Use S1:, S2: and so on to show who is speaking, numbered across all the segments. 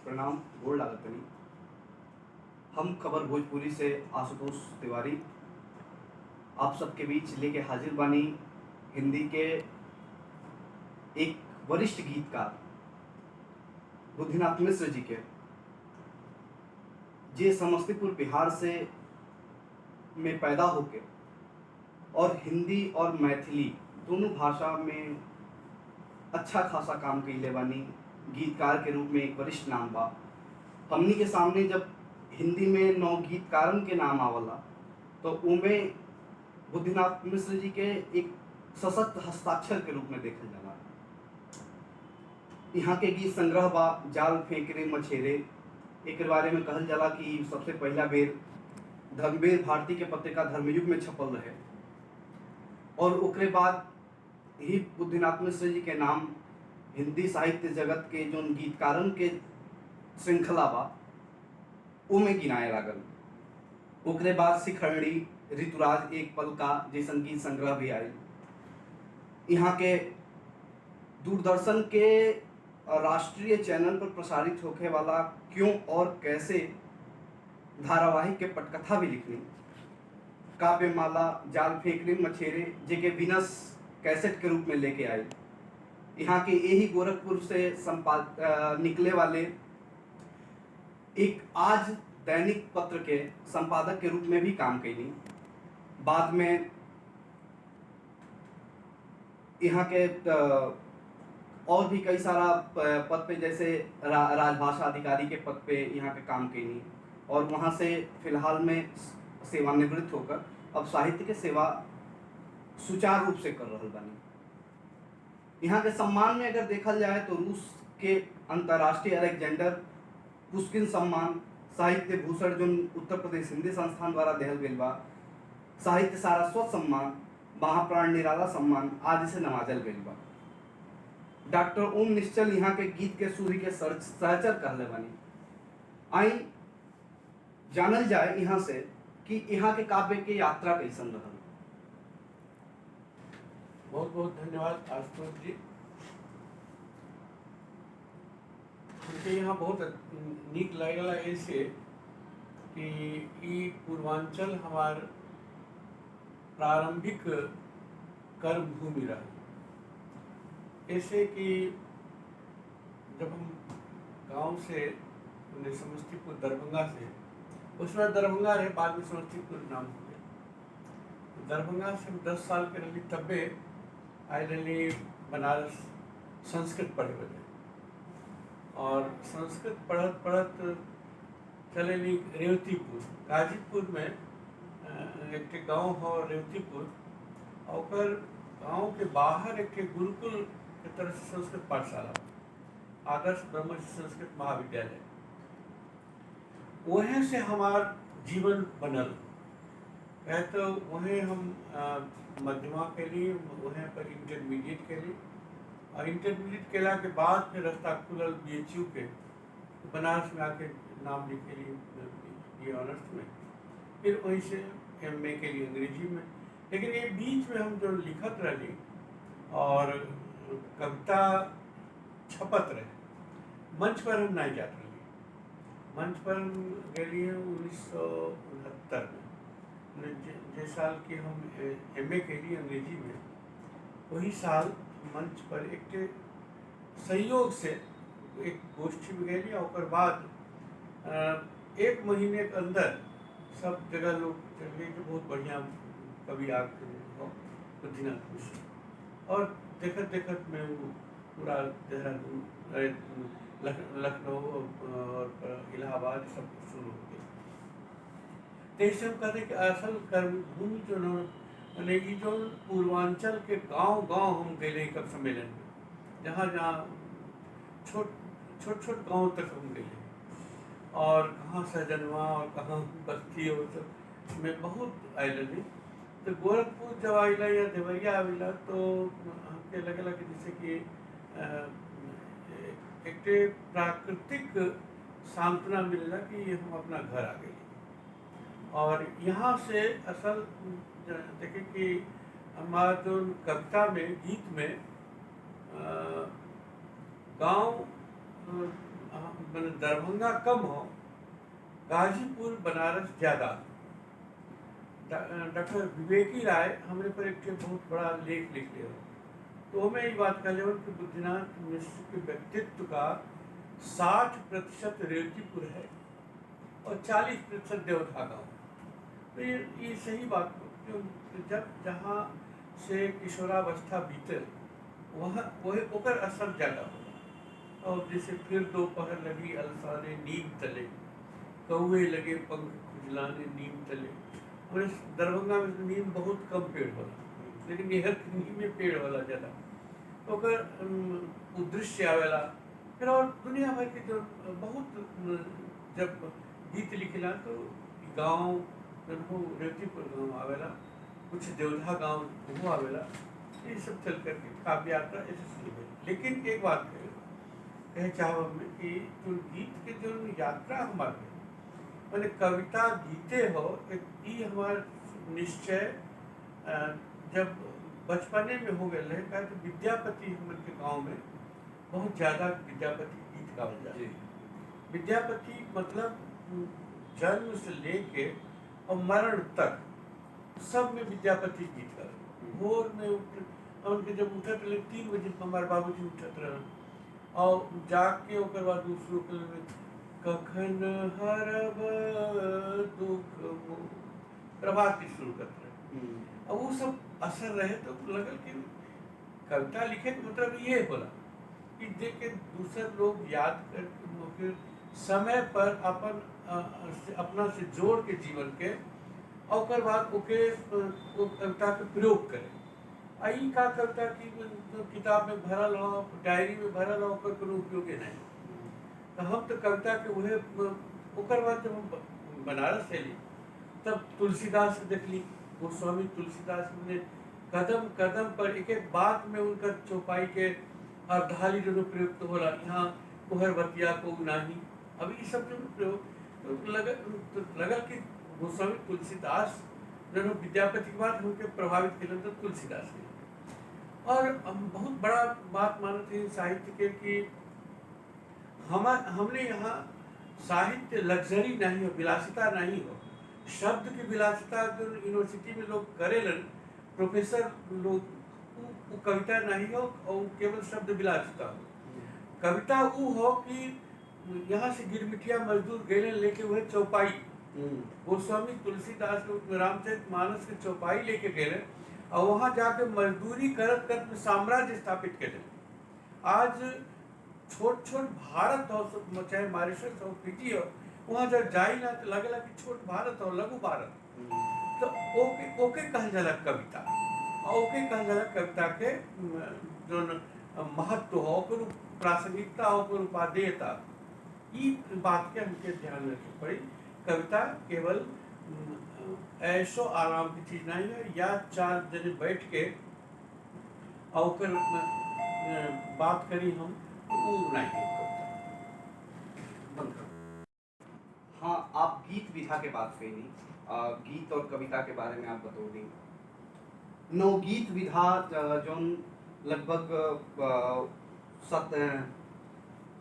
S1: प्रणाम गोड़ लागतनी। हम खबर भोजपुरी से आशुतोष तिवारी आप सबके बीच लेके हाजिर बानी। हिंदी के एक वरिष्ठ गीतकार बुद्धिनाथ मिश्र जी के, जे समस्तीपुर बिहार से में पैदा होके और हिंदी और मैथिली दोनों भाषा में अच्छा खासा काम कइले बानी। गीतकार के रूप में एक वरिष्ठ नाम बा। हमनी के सामने जब हिंदी में 9 गीतकारन के नाम आवला तो उमे बुद्धिनाथ मिश्र जी के एक सशक्त हस्ताक्षर के रूप में देखल जाला। यहाँ के गीत संग्रह बा जाल फेंकरे मछेरे। एक बारे में कहल जाला कि सबसे पहला बेर धर्मवीर भारती के पत्रिका धर्मयुग में छपल रहे और ओकरे बाद ही बुद्धिनाथ मिश्र जी के नाम हिंदी साहित्य जगत के जो गीतकारन के श्रृंखला बा उमे गिनाए लागल। ओकरे बाद शिखरणी, ऋतुराज, एक पल का जैसन गीत संग्रह भी आयल। यहाँ के दूरदर्शन के राष्ट्रीय चैनल पर प्रसारित होखे वाला क्यों और कैसे धारावाहिक के पटकथा भी लिखनी। काव्यमाला, जाल फेंकरे मछेरे जेके विनस कैसेट के रूप में लेके आई। यहाँ के यही गोरखपुर से निकले वाले एक आज दैनिक पत्र के संपादक के रूप में भी काम कैली। बाद में यहाँ के और भी कई सारा पद पे जैसे राजभाषा अधिकारी के पद पे यहाँ पे काम कैली और वहाँ से फिलहाल में सेवानिवृत्त होकर अब साहित्य के सेवा सुचारू रूप से कर रहे बानी। यहाँ के सम्मान में अगर देखा जाए तो रूस के अंतर्राष्ट्रीय अलेक्जेंडर पुष्किन सम्मान, साहित्य भूषण जो उत्तर प्रदेश हिंदी संस्थान द्वारा दिहल गइल बा, साहित्य सारस्वत सम्मान, महाप्राण निराला सम्मान आदि से नवाजल गइल बा। डॉक्टर ओम निश्चल यहाँ के गीत के सूर्य के सहचर कहले बानी। आई जानल जाए यहाँ से कि यहाँ के काव्य के यात्रा कैसन रहल।
S2: बहुत बहुत धन्यवाद आशुतोष जी। मुझे यहाँ बहुत नीक लगला ऐसे कि ई पूर्वांचल हमार प्रारंभिक कर्म भूमि रहा। ऐसे कि जब हम गांव से समस्तीपुर दरभंगा से, उसमें दरभंगा रहे, बाद में समस्तीपुर नाम हो गया। दरभंगा से 10 साल के रही तब्बे आए रही बनारस संस्कृत पढ़े बजे और संस्कृत पढ़त पढ़त चले ली रेवतीपुर। गाजीपुर में एक गांव हो रेवतीपुर और गांव के बाहर एक गुरुकुल के तरफ से संस्कृत पाठशाला, आदर्श ब्रह्म संस्कृत महाविद्यालय, वहीं से हमार जीवन बनल है। तो वहीं हम मध्यमा के लिए वहीं पर इंटरमीडिएट के लिए और इंटरमीडिएट केला के बाद फिर रास्ता खुलल BHU के, बनारस में आके नाम लिखे लिए ऑनर्स में, फिर वहीं से MA के लिए अंग्रेजी में। लेकिन ये बीच में हम जो लिखत रही और कविता छपत रहे, मंच पर हम नहीं जाते रही। मंच पर हम गए 1969 में, जिस साल के हम MA के लिए अंग्रेजी में, वही साल मंच पर एक सहयोग से एक गोष्ठी में गई और बाद 1 महीने के अंदर सब जगह लोग चल गए कि बहुत बढ़िया कवि आके बुद्धिनाथ मिश्र। और देखत देखत में वो पूरा देहरादून, लखनऊ और इलाहाबाद सब शुरू हो गया। तो हम कहते कि असल कर्मभूमि जो मैंने ये जो पूर्वांचल के गांव गांव हम गए कब सम्मेलन में, जहाँ जहाँ छोट गांव तक हम गए और कहाँ सहजनवा और कहाँ बस्ती और सब में बहुत आयल रही। तो गोरखपुर जब आइला या देवरिया आविला तो हमके लगला कि जैसे कि एक प्राकृतिक सांत्वना मिलला कि हम अपना घर आ गए। और यहाँ से असल देखे कि हमारा जो कविता में, गीत में गांव मैंने दरभंगा कम हो, गाजीपुर बनारस ज़्यादा। डॉक्टर विवेकी राय हमरे पर एक बहुत बड़ा लेख लिख लिया। तो मैं ये बात कह लेवन कि बुद्धिनाथ मिश्र के व्यक्तित्व का 60% रेवतीपुर है और 40% देवधा गाँव। तो ये सही बात हो, क्यों जब जहाँ से किशोरावस्था बीते वहाँ वही ओकर असर ज़्यादा होगा। और जैसे फिर दोपहर लगी अलसाने नीम तले, कौवे लगे पंख खुजलाने नीम तले। और दरभंगा में नीम बहुत कम पेड़ होला, लेकिन यह नीम में पेड़ होला ज़्यादा। तो ओकर उदृश्य आवेला। फिर और दुनिया भर के जो बहुत जब गीत लिखला तो गाँव रेवतीपुर गाँव आवेला, कुछ देवधा गाँव वो आवेला। ये सब चल करके काव्य यात्रा ऐसे शुरू हुई। लेकिन एक बात कहे चाहो हमें कि जो गीत के जो यात्रा हमारे मैंने कविता गीते हो, एक ई हमार निश्चय जब बचपने में हो गए रहे। कहे तो विद्यापति हमन के गाँव में बहुत ज़्यादा विद्यापति गीत गावल जाते। विद्यापति मतलब जन्म से लेके और मरण तक सब में विद्यापति गीत गावे। भोर में उनके जब उठत रहे 3 बजे हमारे बाबूजी उठत रहे और जाके ओकर बाद दूसरों के कखन हरब दुख मोह प्रभात की शुरू करते रहे। और वो सब असर रहे तो लगल कि कविता लिखे का मतलब ये होला कि देख के दूसरे लोग याद करके समय पर अपना से जोड़ के जीवन के और ओकर बाद ओके वो कविता के प्रयोग करें। आई का कविता की किताब में भरल हो, डायरी में भरल हो, ओकर कोनो उपयोग नहीं। तो हम तो कविता के उहे ओकर बाद जब हम बनारस एली तब तुलसीदास देखली। गोस्वामी तुलसीदास ने कदम कदम पर एक एक बात में उनका चौपाई के अर्धाली जो प्रयुक्त होला, यहाँ कुहर बतिया को नाही। अब ये सब जो प्रयोग तो लगल कि गोस्वामी तुलसीदास जो विद्यापति के बाद उनके प्रभावित किलन तो तुलसीदास ने। और हम बहुत बड़ा बात मानते हैं साहित्य के कि हमने यहाँ साहित्य लग्जरी नहीं हो, विलासिता नहीं हो। शब्द की विलासिता जो यूनिवर्सिटी में लोग करेलन, प्रोफेसर लोग, वो कविता नहीं हो और केवल शब्द विलासिता हो। कविता वो हो कि यहाँ से गिरमिटिया मजदूर गए लेके हुए चौपाई। गोस्वामी तुलसीदास रामचरितमानस के चौपाई लेके गए और वहाँ जाके मजदूरी करत करत साम्राज्य स्थापित कर। आज छोट छोट भारत हो, चाहे मॉरिशस हो, फिजी हो, वहाँ जब जाई ना तो लगेला कि छोट भारत हो, लघु भारत। तो ओके कहल जाला कविता, और ओके कहल जाला कविता के जो महत्व हो, प्रासंगिकता हो, उपादेयता। ई बात के हमके ध्यान रखे पड़ी। कविता केवल ऐशो आराम की चीज नहीं है या 4 जने बैठ के और बात करी हम तो वो नहीं है कविता।
S1: हाँ, आप गीत विधा के बात कही, गीत और कविता के बारे में आप बता दी। नवगीत विधा जो लगभग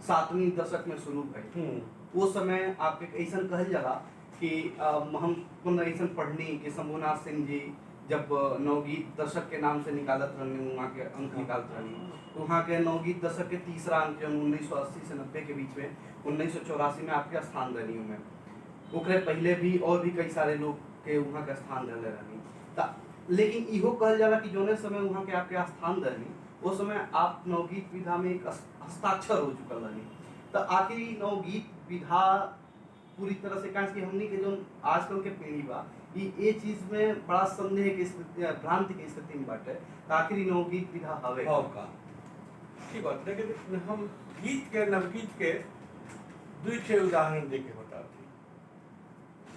S1: 7वीं दशक में शुरू भई। वो समय आप ऐसा कहल जाला कि हम ऐसा पढ़नी कि शंभुनाथ सिंह जी जब नवगीत दशक के नाम से निकालत रहने, वहाँ के अंक निकालत रहनी, तो वहाँ के नवगीत दशक के तीसरा अंक जो 1980 से 90 के बीच में 1984 में आपके स्थान रहनी हूँ मैं। ओकरे पहले भी और भी कई सारे लोग के वहाँ के स्थान रहने रहनी। लेकिन इहो कहल जाला कि जोने समय वहाँ के आपके स्थान रहनी, उस समय आप नवगीत विधा में एक हस्ताक्षर हो चुकल रहनी। तो आखिर नवगीत विधा पूरी तरह से कहा कि हमने के जो आजकल के पीढ़ी बा ये चीज में बड़ा संदेह के भ्रांति के स्थिति में बाटे। आखिर नवगीत विधा हवे
S2: का ठीक बात। लेकिन हम गीत के नवगीत के 2 उदाहरण देके बताते।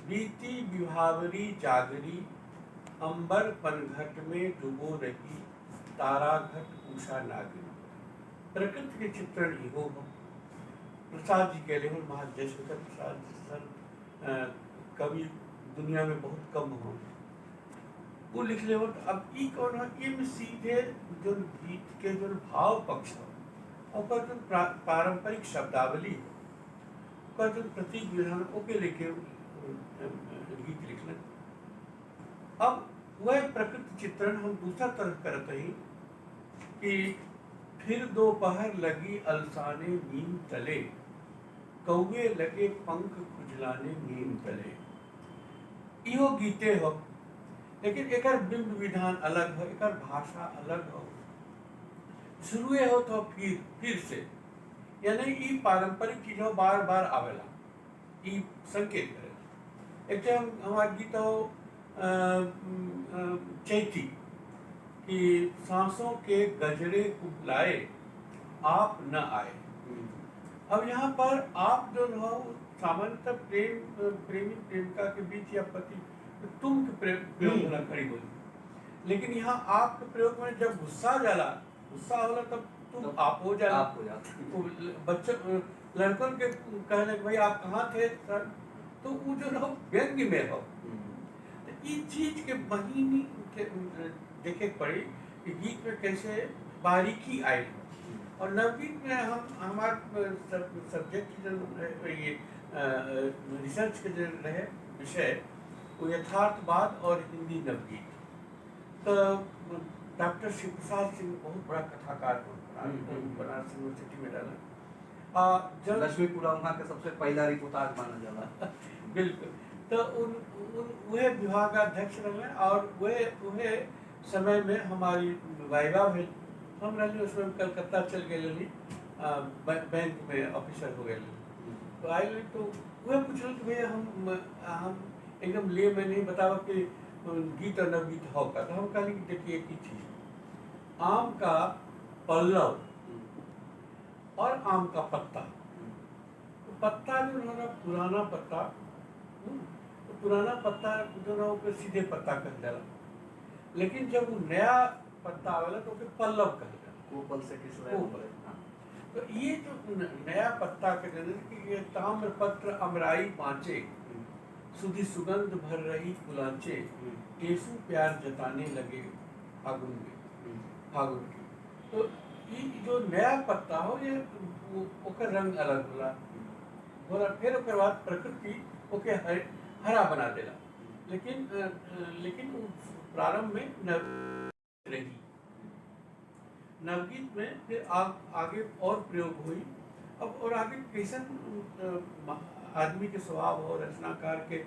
S2: बीती विभावरी जागरी, अंबर पनघट में डूबो रही, तारा घट उषा नागरी। प्रकृति के चित्रण इहो हो। प्रसाद जी कह रहे महाजयशंकर प्रसाद सर कवि दुनिया में बहुत कम हो, वो लिख ले। अब ई कौन है, ये में सीधे जो गीत के जो भाव पक्ष हो और जो पारंपरिक शब्दावली हो ओकर जो प्रतीक विधान ओके लेके गीत लिखलन। अब वह प्रकृति चित्रण हम दूसरा तरह करत ही कि फिर दोपहर लगी अलसाने नीम तले, कौवे लगे पंख खुजलाने नीम तले। इहो गीते हो, लेकिन एकर बिंब विधान अलग हो, एकर भाषा अलग हो। शुरुए हो तो फिर से, यानी ई पारंपरिक चीजों बार बार आवेला, ई संकेत करेला। एक हमार गीत हो चैती कि सांसों के गजरे कुबलाए आप न आए। अब यहाँ पर आप जो हो सामान्यतः प्रेमी प्रेमिका के बीच या पति तुम के प्रयोग होला खड़ी बोली, लेकिन यहाँ आप के प्रयोग में जब गुस्सा होला तब तुम आप हो जाला।
S1: आप हो जाते
S2: बच्चों लड़कों के कहने भाई आप कहाँ थे सर, तो वो जो हो व्यंग्य में हो। तो ये चीज के महीनी के देखे पड़ी कि गीत में कैसे बारीकी आई। और नवगीत में हम हमारे सब्जेक्ट जो ये रिसर्च के जो रहे विषय वो यथार्थवाद और हिंदी नवगीत। तो डॉक्टर शिव प्रसाद सिंह बहुत बड़ा कथाकार बनारस यूनिवर्सिटी में डाला, जब
S1: लक्ष्मीपुरा वहाँ के सबसे पहला रिपोर्टाज माना जाला।
S2: बिल्कुल। तो वह विभागाध्यक्ष रहे और वह समय में हमारी वाइवा भेल, हम रही उसमें कलकत्ता चल गए, बैंक में ऑफिसर हो गए। तो आई तो वह पूछल कि भैया हम एकदम ले में नहीं बतावा कि गीत और नवगीत हो का। तो हम कहली कि देखिए एक ही चीज, आम का पल्लव और आम का पत्ता। तो पत्ता जो है ना पुराना पत्ता, तो पुराना पत्ता जो ना वो सीधे पत्ता कह जाला, लेकिन जब वो नया पत्ता आवेला तो उसे पल्लव कह जाला।
S1: कोपल से किस तरह
S2: तो ये जो नया पत्ता के जरिए कि ये ताम्र पत्र अमराई बाँचे, सुधी सुगंध भर रही कुलांचे, केसु प्यार जताने लगे फागुन की। तो ये जो नया पत्ता हो ये ओकर रंग अलग होला, फिर ओकर बाद प्रकृति ओके हरा बना देला। लेकिन प्रारंभ में नवगीत में फिर आगे और प्रयोग हुई। अब और आगे कैसन आदमी के स्वभाव हो, रचनाकार के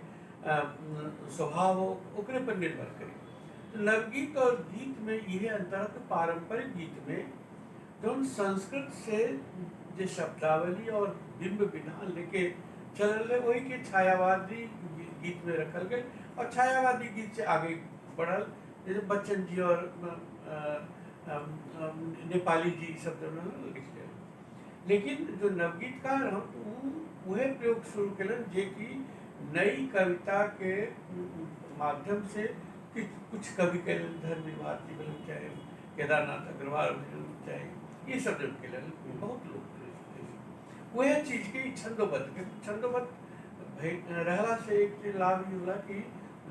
S2: स्वभाव हो, ओकरे पर निर्भर करे। तो नवगीत और गीत में यह अंतर है कि पारंपरिक गीत में जो संस्कृत से जो शब्दावली और बिंब विधान लेके चल रहे वही के छायावादी गीत में रखल गए, और छायावादी गीत से आगे बढ़ल, जैसे बच्चन जी और नेपाली जी सब लिख गए। लेकिन जो नवगीतकार हम वह प्रयोग शुरू कलन जे कि नई कविता के माध्यम से कुछ कवि कलन, धर्म भारती बन चाहे केदारनाथ अग्रवाल चाहे ये सब कलन बहुत लोग वह चीज के छंदोबद्ध रहला से एक लाभ ये होला कि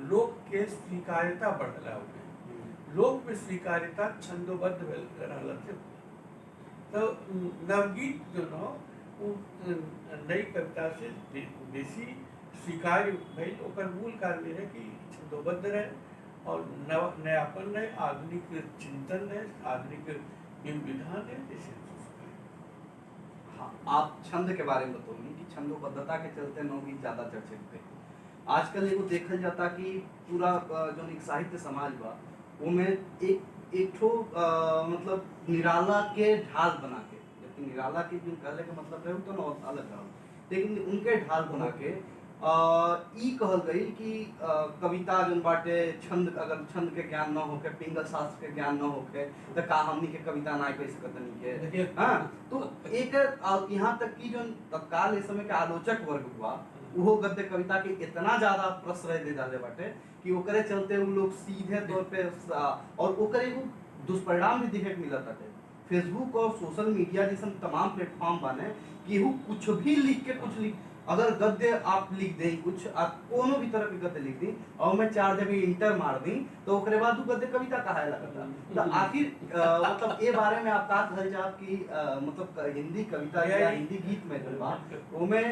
S2: लोक के स्वीकार्यता बढ़ला हो गई, लोक में स्वीकार्यता छंदोबद्ध रहला से। तो नवगीत जो न नई कविता से बेसी स्वीकार्य भइल, ओकर मूल कारण ये है कि छंदोबद्ध रहे और नयापन रहे, आधुनिक चिंतन रहे, आधुनिक बिंब विधान है। जैसे
S1: हाँ, आप छंद के बारे में बताओगे कि छंदोबद्धता के चलते नवगीत ज्यादा चर्चित थे। आजकल एगो देखल जाता कि पूरा जो एक साहित्य समाज बा उनमें एक ठो मतलब निराला के ढाल बना के, जबकि निराला के जो कहले के मतलब है तो न अलग रहा, लेकिन उनके ढाल बना के ई कहल गई कि कविता जन बाटे छंद, अगर छंद के ज्ञान न होके, पिंगल शास्त्र के ज्ञान न होके तो का हमनी के कविता ना कह सकत नहीं के। हाँ, तो एक यहाँ तक कि जो तत्काल इस समय के आलोचक वर्ग हुआ वो गद्य कविता के इतना ज्यादा प्रश्रय दे डाले बाटे कि ओकरे चलते वो लोग सीधे तौर पे और ओकरे एगो दुष्परिणाम भी देखे के मिलत है। फेसबुक और सोशल मीडिया जैसे तमाम प्लेटफॉर्म बने कि वो कुछ भी लिख के कुछ अगर गद्य आप लिख दें, कुछ आप कोनो भी तरह के गद्य लिख दी और मैं 4 जगह इंटर मार दी तो ओकरे बाद उ गद्य कविता कहाए लगता। तो आखिर मतलब ए बारे में आप का कहल जाओ कि मतलब हिंदी कविता या हिंदी गीत में जो बा ओमे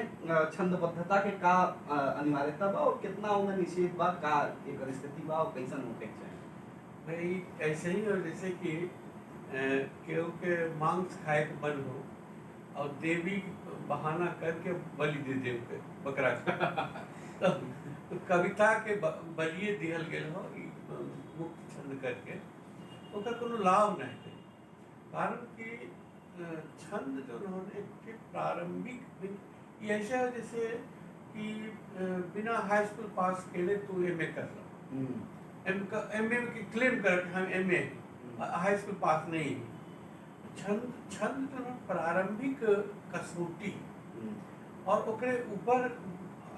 S1: छंदबद्धता के का अनिवार्यता बा और कितना ओमे निषेध बा, का एकर स्थिति बा और कैसन होके चाहिए?
S2: भाई ऐसे ही, और जैसे कि केहू के मांस खाए के मन हो और देवी बहाना करके बलि दे दे के बकरा के तो कविता के बलिए दिहल गेल हो ई मुक्त छंद करके, ओकर कोनो लाभ नहीं है। कारण कि छंद जो उन्होंने के प्रारंभिक ये ऐसा है जैसे कि बिना हाई स्कूल पास केले तू एमए कर लो, एमए की क्लेम कर कि हम एमए हाई स्कूल पास नहीं है। छंद छंद जो प्रारंभिक कसौटी और ओकरे ऊपर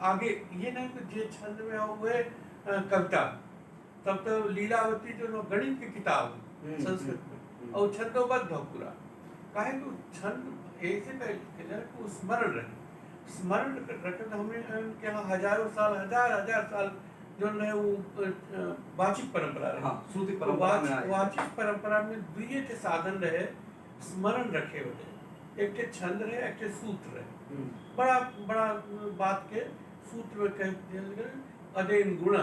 S2: आगे ये नहीं कि जे छंद में हो वह कविता। तब तो लीलावती जो नो गणित की किताब संस्कृत में और छंदोबद्ध हो पूरा, काहे को छंद ऐसे का स्मरण रहे, स्मरण रखे। तो हमने के यहाँ हजारों साल हजार साल जो है वो वाचिक परंपरा रहे।
S1: हाँ, श्रुति परंपरा में आए।
S2: वाचिक परंपरा में दुइये के साधन रहे स्मरण रखे होते, एक के छंद रहे, एक के सूत्र रहे। बड़ा बड़ा बात के सूत्र में कह दिया गया अध्ययन गुण,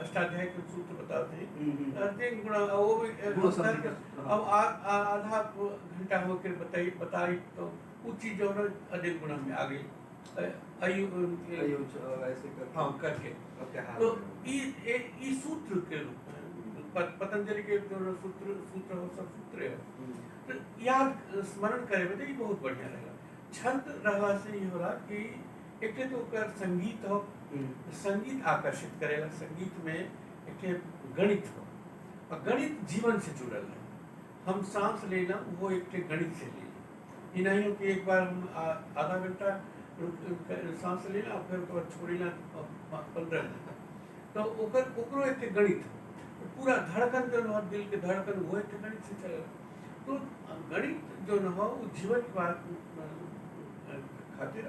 S2: अष्टाध्याय के सूत्र बताते हैं अध्ययन गुण, वो भी अब आधा घंटा होकर बताई तो वो चीज जो है अध्ययन गुण में आ गई हाँ करके। तो ये सूत्र के रूप में पतंजलि के जो सूत्र हो सब सूत्र है, तो याद स्मरण करे बदे ये बहुत बढ़िया रहेगा। छंद रहला से ये होला कि एक तो ओकर संगीत हो, संगीत आकर्षित करेगा। संगीत में एक गणित हो और गणित जीवन से जुड़ल है। हम सांस लेना वो एक गणित से लेना, ये नहीं हो कि एक बार हम आधा घंटा सांस लेना और फिर छोड़ना 15 मिनट, तो ओकरो एक गणित हो। पूरा धड़कन जो न दिल के धड़कन वो एक गणित से चलेगा। तो गणित जो न हो वो जीवन की बात खातिर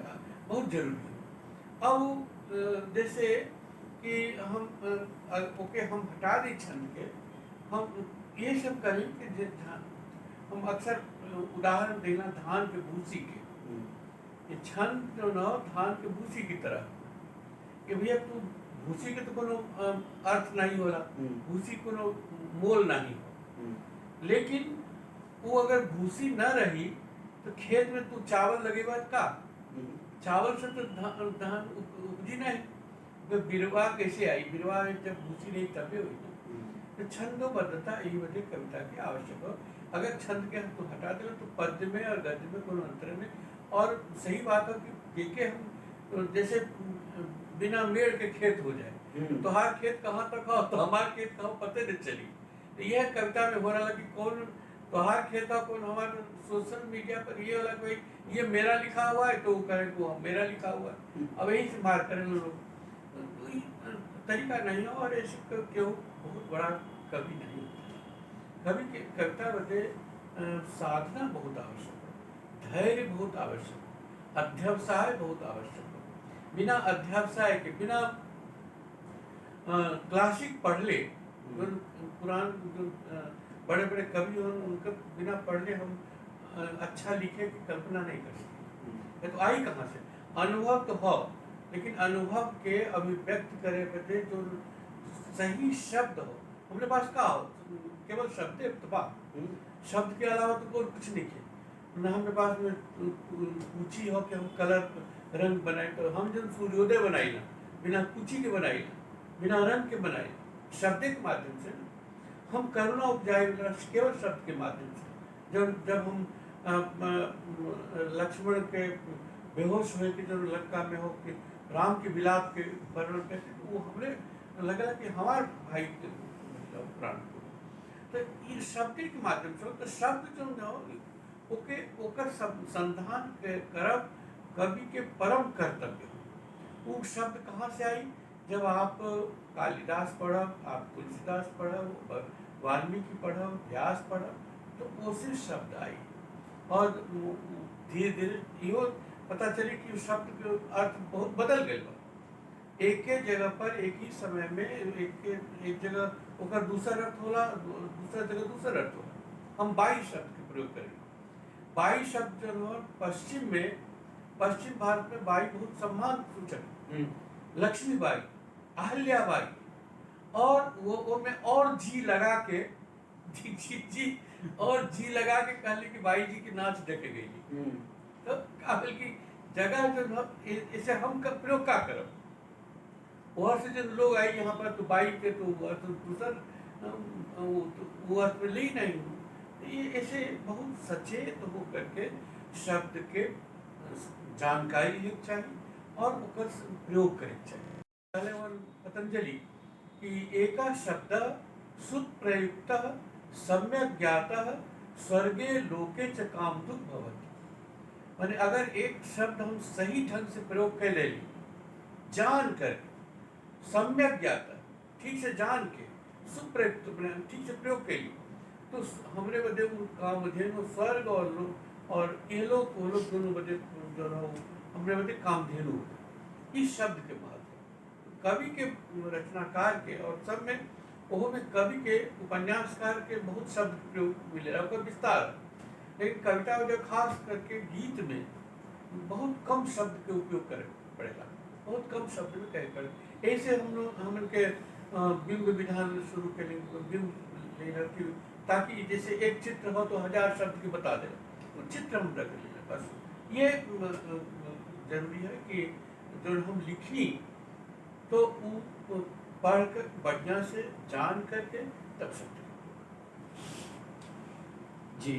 S2: बहुत जरूरी है। अब जैसे कि हम हम हटा दें छंद के, हम ये सब करें कि हम अक्सर उदाहरण देना धान के भूसी के, ये छंद जो न धान के भूसी की तरह कि भैया तू भूसी के तो कोनो अर्थ नहीं होला, भूसी कोनो मोल नहीं हो। लेकिन वो अगर भूसी न रही तो खेत में तू चावल लगेगा का, चावल से तो धान उपजी नहीं, तो बिरवा कैसे आई, बिरवा जब भूसी नहीं तबे हुई ना। तो छंदोबद्धता यही वजह कविता की आवश्यक हो। अगर छंद के हम हटा दें तो पद्य में और गद्य में कोनो अंतर नहीं। और सही बात है कि देखे हम जैसे बिना मेड़ के खेत हो जाए तो हर खेत कहाँ तक हो तो हमारा खेत कहाँ पते नहीं चली। तो यह कविता में हो रहा कि कौन तोहार खेत हो कौन हमारे सोशल मीडिया पर ये वाला कोई ये मेरा लिखा हुआ है तो वो कहे वो मेरा लिखा हुआ है, अब यही से मार करें लोग। तो तरीका नहीं है और ऐसे क्यों बहुत बड़ा कवि नहीं होता। कवि के कविता बदे साधना बहुत आवश्यक है, धैर्य बहुत आवश्यक है, अध्यवसाय बहुत आवश्यक है। बिना अध्यवसाय के, बिना क्लासिक पढ़ ले, पुरान जो बड़े बड़े कवि हो उनके बिना पढ़ने हम अच्छा लिखे की कल्पना नहीं कर सकते। तो आई कहाँ से? अनुभव तो हो, लेकिन अनुभव के अभिव्यक्त करे बदे जो सही शब्द हो हमारे पास का हो, केवल शब्द शब्द के अलावा तो कोई कुछ नहीं है ना। हमारे पास में कुची हो कि हम कलर रंग बनाए, तो हम जब सूर्योदय बनाई ना बिना कुची के बनाई ना, बिना रंग के बनाई, शब्द के माध्यम से ना हम करुणा उपजाए केवल शब्द के माध्यम से। जब हम लक्ष्मण के बेहोश हुए कि जब लंका में हो कि राम के विलाप के वर्णन करते तो वो हमने लगा कि हमारे भाई के प्राण को, तो ये शब्द के माध्यम से। तो शब्द जो न ओके ओकर संधान के करब कवि के परम कर्तव्य। वो शब्द कहाँ से आई? जब आप कालिदास पढ़ब, आप तुलसीदास पढ़ब, वाल्मीकि पढ़ब, व्यास पढ़ब, तो उसी शब्द आई। और धीरे धीरे यो पता चले कि उस शब्द के अर्थ बहुत बदल गए बा। एक के जगह पर एक ही समय में एक जगह ओकर दूसरा अर्थ होला, दूसरा जगह दूसरा अर्थ होला। हम बाई शब्द के प्रयोग करेंगे। बाई शब्द जो है पश्चिम भारत में बाई बहुत सम्मान सूचक है। लक्ष्मी बाई, अहल्या बाई, और वो में और जी लगा के जी और जी लगा के कहले कि बाई जी की नाच देखे गई। तो काबिल की जगह जो है इसे हम का प्रयोग का करब। वहाँ से जब लोग आए यहाँ पर तो बाई के तो दूसर वो अर्थ में ले नहीं हो। ये ऐसे बहुत सचेत हो करके शब्द के जानकारी ले चाहिए और ओकर प्रयोग करे चाहिए। पहले और पतंजलि कि एका शब्द सुप्रयुक्त सम्यक ज्ञातः स्वर्गे लोके च कामधुक भवति। माने अगर एक शब्द हम सही ढंग से प्रयोग कर ले, जान कर, सम्यक ज्ञाता, ठीक से जान के, सुप्रयुक्त ठीक से प्रयोग के लिए, तो हमरे बदे कामधेनु स्वर्ग और ये लोग वो लोग दोनों बदे जो है हमरे बदे कामधेनु इस शब्द के महत्व कवि के रचनाकार के और सब में ओहो में कवि के उपन्यासकार के बहुत शब्द प्रयोग मिले और विस्तार। लेकिन कविता में जो खास करके गीत में बहुत कम शब्द के उपयोग करे पड़ेगा, बहुत कम शब्द में कहे पड़े। ऐसे हम लोग हमके बिंब विधान शुरू करेंगे, बिंब लेना कि ताकि जैसे एक चित्र हो तो 1000 शब्द की बता दे, वो चित्र हम रख लेना। बस ये जरूरी है कि जो हम लिखी तो वो पढ़ कर बढ़िया से जान करके तब शब्द
S1: जी।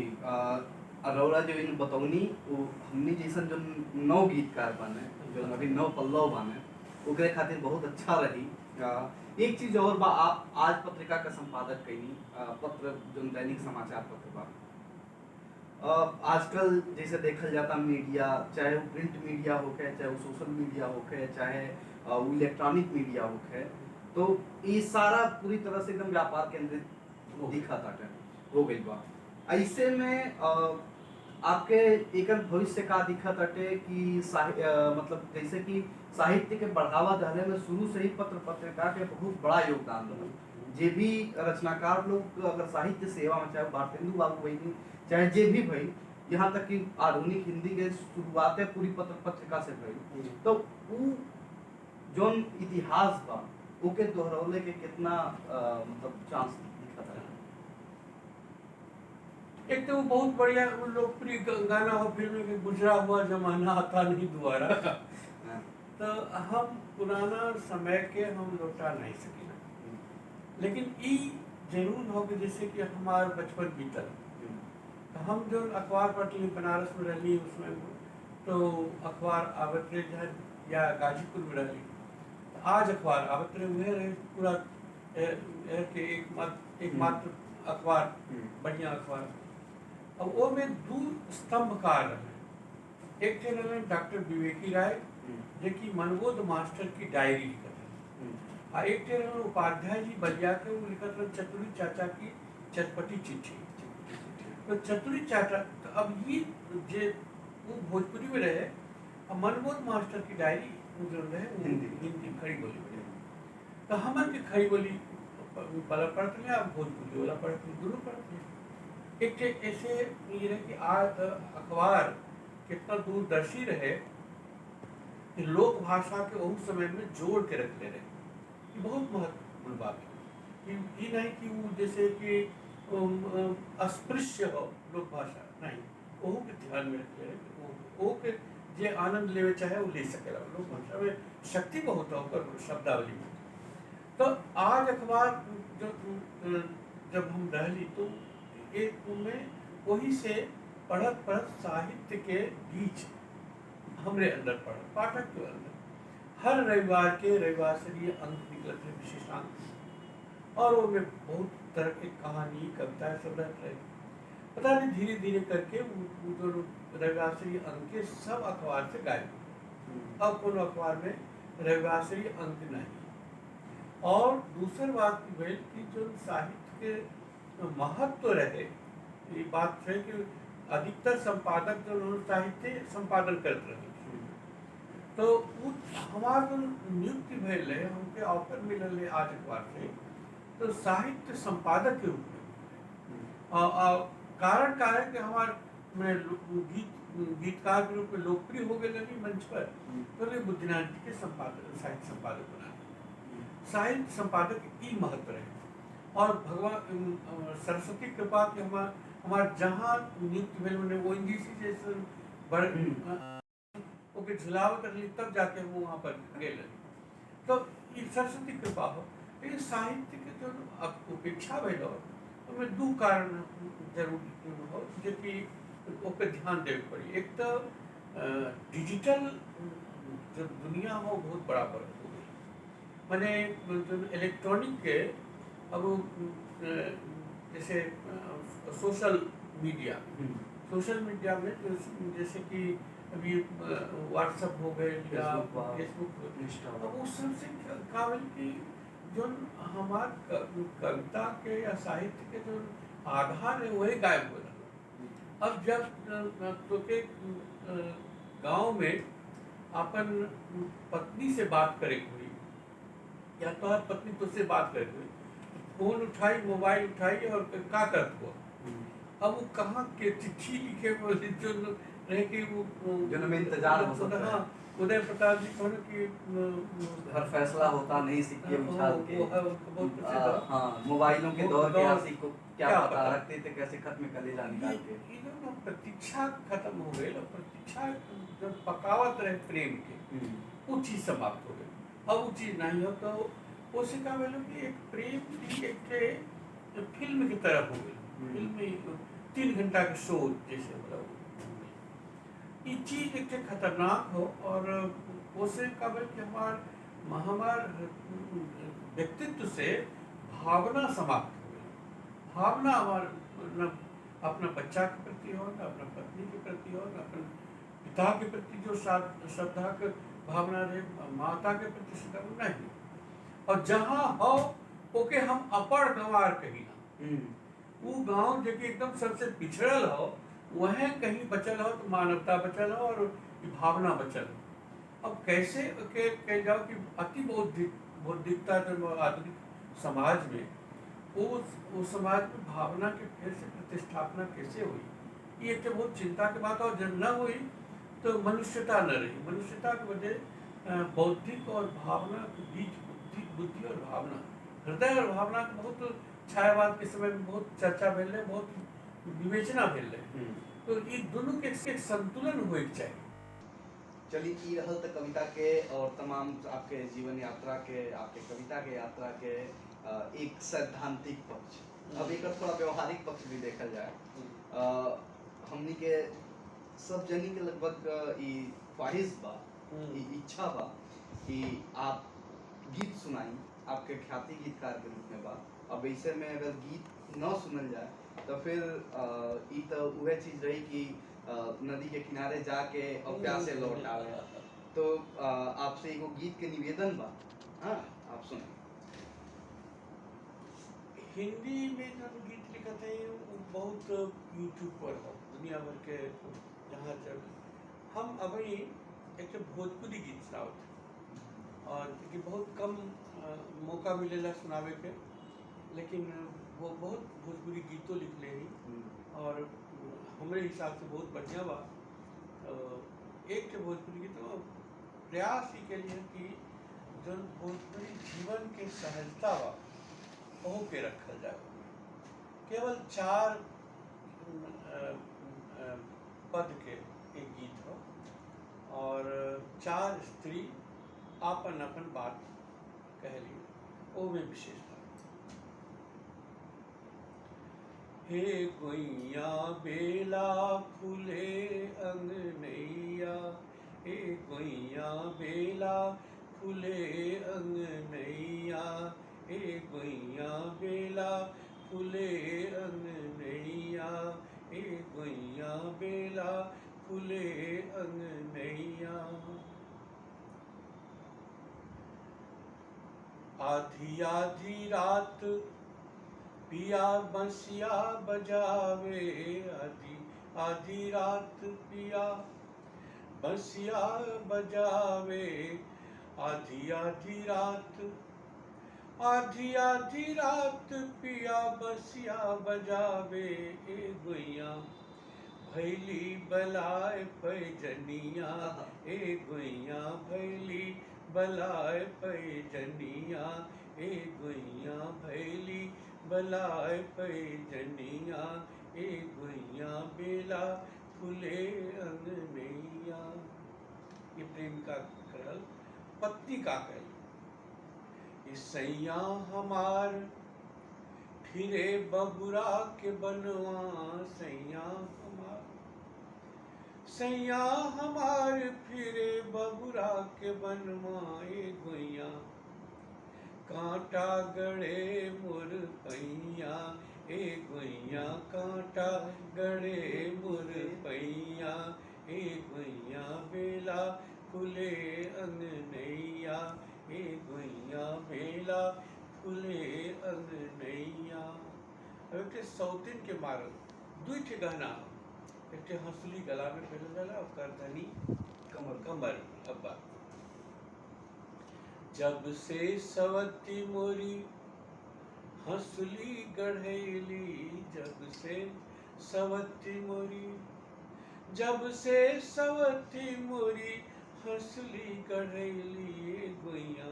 S1: अरोड़ा जो इन बतौनी वो हमने जैसन जो नौ गीतकार बने, जो अभी नौ पल्लव बने, ओकरे खातिर बहुत अच्छा रही। एक चीज और बा, आप आज पत्रिका का संपादक कईनी, पत्र जो दैनिक समाचार पत्र बा। आजकल जैसे देखल जाता मीडिया, चाहे वो प्रिंट मीडिया होके, चाहे वो सोशल मीडिया होके, चाहे वो इलेक्ट्रॉनिक मीडिया होके, तो ये सारा पूरी तरह से एकदम व्यापार केंद्रित दिखा था हो गई बा। ऐसे में आपके एक भविष्य का दिखत अटे कि मतलब जैसे कि साहित्य के बढ़ावा देने में शुरू से ही पत्र पत्रिका के बहुत बड़ा योगदान रहा। जे भी रचनाकार लोग अगर साहित्य सेवा में, चाहे भारतेंदु बाबू भाई, चाहे जे भी भाई, यहाँ तक कि आधुनिक हिंदी के शुरुआतें पूरी पत्र पत्रिका से भई, तो वो जोन इतिहास बा ओके दोहरौले के कितना मतलब चांस दिखता है।
S2: एक तो बहुत बढ़िया लोकप्रिय गाना हो फिल्म के गुजरा हुआ जमाना आता नहीं दोबारा। तो हम पुराना समय के हम लौटा नहीं सके, लेकिन ई जरूर हो कि जैसे कि हमारा बचपन बीतल, तो हम जो अखबार पढ़ते बनारस में रही उसमें, तो अखबार आवत रहे या गाजीपुर में रही, तो आज अखबार आवत रहे पूरा एक मात्र अखबार, बढ़िया अखबार। अब वो में दो स्तंभकार रहे। एक थे रहे डॉक्टर विवेकी राय, जो कि मनबोध मास्टर की डायरी लिखत है, और एक थे रहे उपाध्याय जी बलिया के, वो लिखत रहे चतुरी चाचा की चटपटी चिट्ठी। तो चतुरी चाचा, तो अब ये जे वो भोजपुरी में रहे, और मनबोध मास्टर की डायरी जो रहे हिंदी खड़ी बोली में रहे। तो हमन की खड़ी बोली पढ़ते हैं, आप भोजपुरी वाला पढ़ते हैं, दोनों पढ़ते हैं। एक ऐसे ये रहे कि आज अखबार कितना दूरदर्शी रहे कि लोक भाषा के उस समय में जोड़ के रख ले रहे, ये बहुत महत्वपूर्ण बात है। ये नहीं कि वो जैसे कि अस्पृश्य हो लोक भाषा, नहीं, वो के ध्यान में रख ले रहे, वो के जे आनंद लेवे चाहे वो ले सकेला। लोक भाषा में शक्ति बहुत होकर शब्दावली में। तो आज अखबार जब हम रहली तो एक में वही से पढ़त साहित्य के बीच हमरे अंदर पाठक के अंदर हर रविवार के रविवासरीय अंक निकलते हैं, विशेषांक, और वो में बहुत तरह की कहानी कविताएं सब रहते रहे। पता नहीं धीरे धीरे करके वो जो रविवासरीय अंक के सब अखबार से गायब, अब कौन अखबार में रविवासरीय अंक नहीं। और दूसरी बात की जो साहित्य के महत्व रहे, ये बात है कि अधिकतर संपादक जो साहित्य संपादन करते रहे, तो उ हमार जो नियुक्ति भइल रहे, हमके ऑफर मिलल है आज अखबार से, तो साहित्य संपादक के रूप में कारण का है कि हमार मैं गीतकार के रूप में लोकप्रिय हो गए नहीं मंच पर, तो वे बुद्धिनाथ जी के संपादक साहित्य संपादक बना। साहित्य संपादक की महत्व है और भगवान सरस्वती कृपा के हमार जहाँ नियुक्ति भेल मैंने वो इंग्लिश जैसे बड़े ओके झुलाव कर ली तब जाके वो वहाँ पर गेल रही। तो ये सरस्वती कृपा हो, लेकिन साहित्य के जो उपेक्षा भइल हो उसमें दू कारण जरूर हो जो कि ओपर ध्यान देवे पड़ी। एक तो डिजिटल जो दुनिया हो बहुत बड़ा फर्क हो गई, माने जो इलेक्ट्रॉनिक के अब जैसे सोशल मीडिया में जैसे कि अभी व्हाट्सएप हो गए या फेसबुक, अब उस सबसे काबिल की जो हमार कविता के या साहित्य के जो आधार है वही गायब हो रहा। अब जब तो के गांव में अपन पत्नी से बात करे हुई या तो हर पत्नी तुझसे बात करे हुई, फोन उठाई मोबाइल उठाई और क्या करत हुआ, अब वो कहाँ के चिट्ठी लिखे बोले जो रहे कि वो
S1: जन्म में इंतजार हो सकता है।
S2: उदय प्रताप जी कहने कि
S1: हर फैसला होता नहीं सिक्के उछाल के,
S2: बहुत प्रसिद्ध है।
S1: हाँ मोबाइलों के दौर के
S2: दौर
S1: आशिक को क्या पता रखते थे कैसे खत में कलेजा निकाल के।
S2: ये लोग प्रतीक्षा खत्म हो गई और प्रतीक्षा जब पकावत रहे प्रेम के वो चीज समाप्त हो गई। अब वो चीज नहीं हो तो उसी का बोलो कि एक प्रेम की एक फिल्म की तरह हो गई। फिल्म में 3 घंटा के शो जैसे मतलब ये चीज एक खतरनाक हो और उसे का बोल कि हमार व्यक्तित्व से भावना समाप्त हो गई। भावना हमार न अपना बच्चा के प्रति हो, न अपना पत्नी के प्रति हो, न अपने पिता के प्रति जो श्रद्धा के भावना रहे, माता के प्रति श्रद्धा नहीं। और जहाँ हो ओके हम अपर गंवार कही ना, वो गांव जो कि एकदम सबसे पिछड़ल हो वह कहीं बचल हो तो मानवता बचल हो और भावना बचल हो। अब कैसे कह जाओ कि अति बौद्धिकता जो आधुनिक समाज में उस समाज में भावना के फिर से प्रतिष्ठापना कैसे हुई, ये एक बहुत चिंता की बात। और जब न हुई तो मनुष्यता न रही। मनुष्यता की वजह बौद्धिक और भावना के बीच बुद्धि और भावना, हृदय और भावना के बहुत छायावाद के समय में बहुत चर्चा भेल रहे, बहुत विवेचना भेल रहे। तो ये दोनों के एक संतुलन होए चाहिए।
S1: चलिए ई रहल तो कविता के और तमाम आपके जीवन यात्रा के, आपके कविता के यात्रा के एक सैद्धांतिक पक्ष। अब एक थोड़ा व्यवहारिक पक्ष भी देखा जाए। हमनी के सब जनी के लगभग ई ख्वाहिश बा, ई इच्छा बा कि आप गीत सुनाई, आपके ख्याति गीतकार के रूप में बा। अब ऐसे में अगर गीत न सुनल जाए तो फिर ई तो वह चीज रही कि नदी के किनारे जाके और प्यासे लौट आवे। तो आपसे एगो गीत के निवेदन बा, हाँ आप सुने।
S2: हिंदी में जो गीत लिखत है वो बहुत यूट्यूब पर हो, दुनिया भर के जहाँ जब हम अभी एक भोजपुरी गीत सुनावत और क्योंकि बहुत कम मौका मिलेला सुनावे के, लेकिन वो बहुत भोजपुरी गीतों लिख ले और हमारे हिसाब से बहुत बढ़िया बा। एक के भोजपुरी गीत प्रयास ही के लिए कि जो भोजपुरी जीवन के सहजता बा वो के रखल जाए। केवल 4 पद के एक गीत हो और 4 स्त्री आपन अपन बात कहली, वो में विशेषता। हे गोइया बेला फूले अंगनैया, हे गोइया बेला फूले अंगनैया, हे गोइया बेला फूले अंगनैया, हे गोइया बेला फूले अंगनैया। आधी आधी रात पिया बंसिया बजावे, आधी आधी रात पिया बंसिया बजावे, आधी आधी रात, आधी आधी रात पिया बंसिया बजावे। ए गुइया भैली बलाय पैजनिया, ए गुइया भैली बलाय पैजनिया, ए गुइया भैली बलाय पैजनिया, ए गुइया बेला फूले अंगनैया। ये प्रेम का करल पत्ती का कही। सैया हमार फिरे बबुरा के बनवा, सैया हमार, सैया हमार फिरे बबुरा के बनवा। ए गुइया कांटा गड़े मुर पैया, ए गुइया कांटा गड़े मुर पैया, ए गुइया बेला फूले अंगनैया, ए गुइया बेला फूले अंगनैया। एक सौतीन के मारल दुई ठे गहना, एक ठे हंसुली गला में पहनल जाला और करधनी
S1: कमर
S2: कमर। अब्बा जब से सवती मोरी हंसुली गढ़ैली, जब से सवती मोरी, जब से सवती मोरी हंसुली गढ़ैली। ए गुइया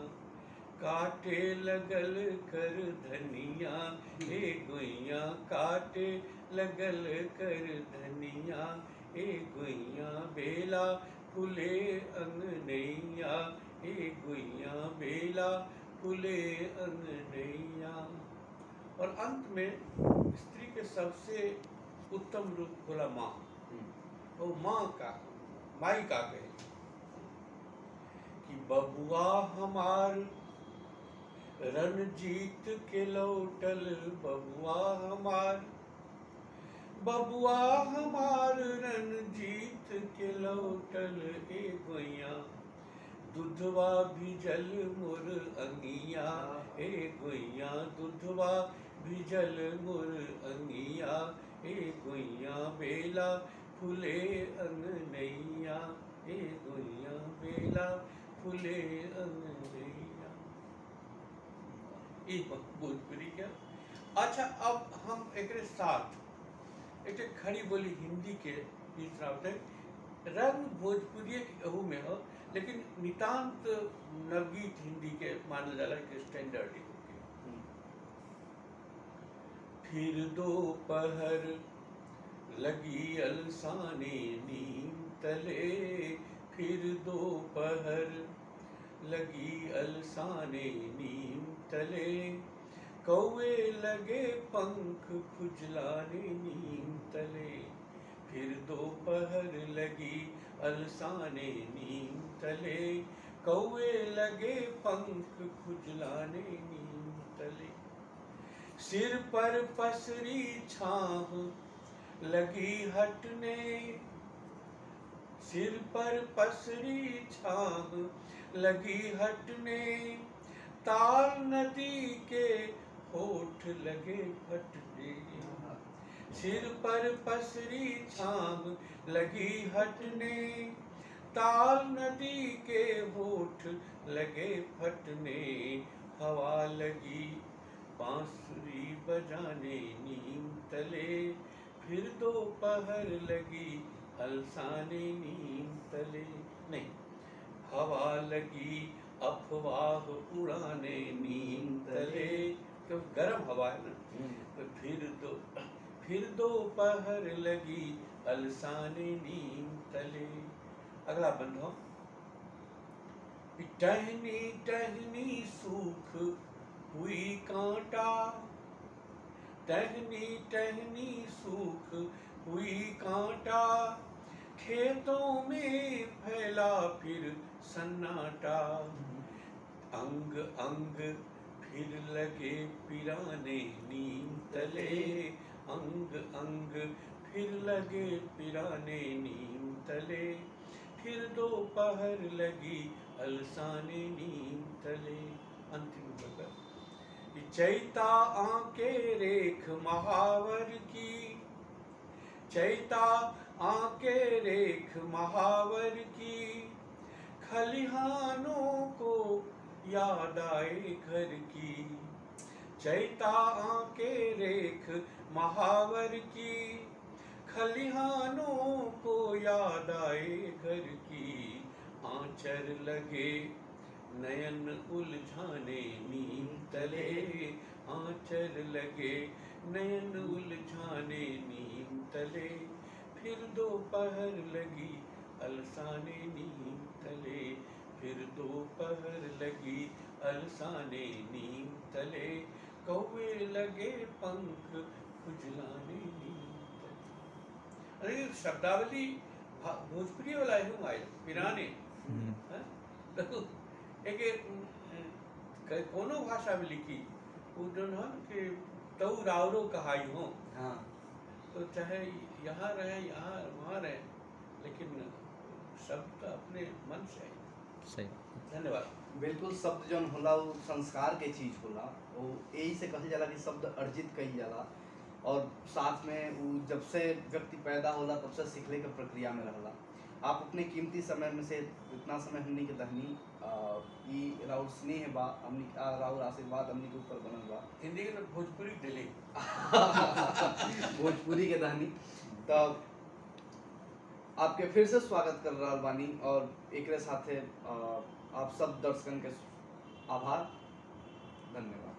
S2: काटे लगल कर धनिया, ए गुइया काटे लगल कर धनिया, ए गुइया बेला फूले अंगनैया, ए गुइया बेला फूले अंगनैया। और अंत में स्त्री के सबसे उत्तम रूप होला माँ। और माँ का माई का कहे कि बबुआ हमार रणजीत के लौटल, बबुआ हमार, बबुआ हमार रणजीत के लौटल। ए गुइया दूधवा भिजल मोर अंगिया, ए गुइया दूधवा भिजल मोर अंगिया, ए गुइया बेला फूले अंगनैया, ए गुइया बेला फूले अंगनैया। ई भोजपुरी के। अच्छा, अब हम एक साथ एक खड़ी बोली हिंदी के तीसरा रंग भोजपुरी के अहू में हो, लेकिन नितांत नवगीत हिंदी के मानल जाला के स्टैंडर्ड के। फिर दोपहर लगी अलसाने नीम तले, फिर दोपहर लगी अलसाने नीम तले, कौवे लगे पंख खुजलाने नीम तले। फिर दोपहर लगी अलसाने नीम तले, कौवे लगे पंख खुजलाने नीम तले। सिर पर पसरी छाह लगी हटने, सिर पर पसरी छाह लगी हटने, ताल नदी के होठ लगे फटने। सिर पर पसरी छाम लगी हटने, ताल नदी के होठ लगे फटने। हवा लगी बांसुरी बजाने नीम तले, फिर दोपहर लगी अलसाने नीम तले। नहीं, हवा लगी अफवाह उड़ाने नीम तले, तो गर्म हवा है ना। तो फिर दोपहर लगी अलसाने नीम तले। अगला बंद हो। टहनी टहनी सूख हुई कांटा, टहनी टहनी सूख हुई कांटा, खेतों में फैला फिर सन्नाटा। अंग अंग फिर लगे पिराने नीम तले, अंग अंग फिर लगे पिराने नीम तले। फिर दोपहर लगी अलसाने नीम तले। अंतिम बगर चैता आंके रेख महावर की, चैता आके रेख महावर की, खलिहानों को याद आए घर की। चैता आके रेख महावर की, खलिहानों को याद आए घर की। आंचर लगे नयन उलझाने नीम तले, आंचर लगे नयन उलझाने नीम तले। फिर दोपहर लगी अलसाने नीम तले, फिर दोपहर लगी अलसाने नीम तले। कौवे लगे पंख खुजलाने नीम तले। अरे शब्दावली भोजपुरी वाला हूँ आए पिराने हाँ? तो एक कोनो भाषा में लिखी वो जो है कि तऊ रावरो कहाई हो।
S1: हाँ
S2: तो चाहे यहाँ रहे यहाँ वहाँ रहे, लेकिन शब्द तो अपने मन से है।
S3: सही।
S2: धन्यवाद।
S1: बिल्कुल, शब्द जौन होला वो संस्कार के चीज होला, वो यही से कहल जाला कि शब्द अर्जित कईल जाला। और साथ में वो जब से व्यक्ति पैदा होला तब से सीखने के प्रक्रिया में रहला। आप अपने कीमती समय में से इतना समय हमनी के दहनी ई राउर स्नेह बा, हमनी राउर आशीर्वाद हमनी के ऊपर बनल बा।
S2: हिंदी के भोजपुरी दिले
S1: भोजपुरी के दहनी तब आपके फिर से स्वागत कर रहा बानी, और एकरे साथे आप सब दर्शकन के आभार, धन्यवाद।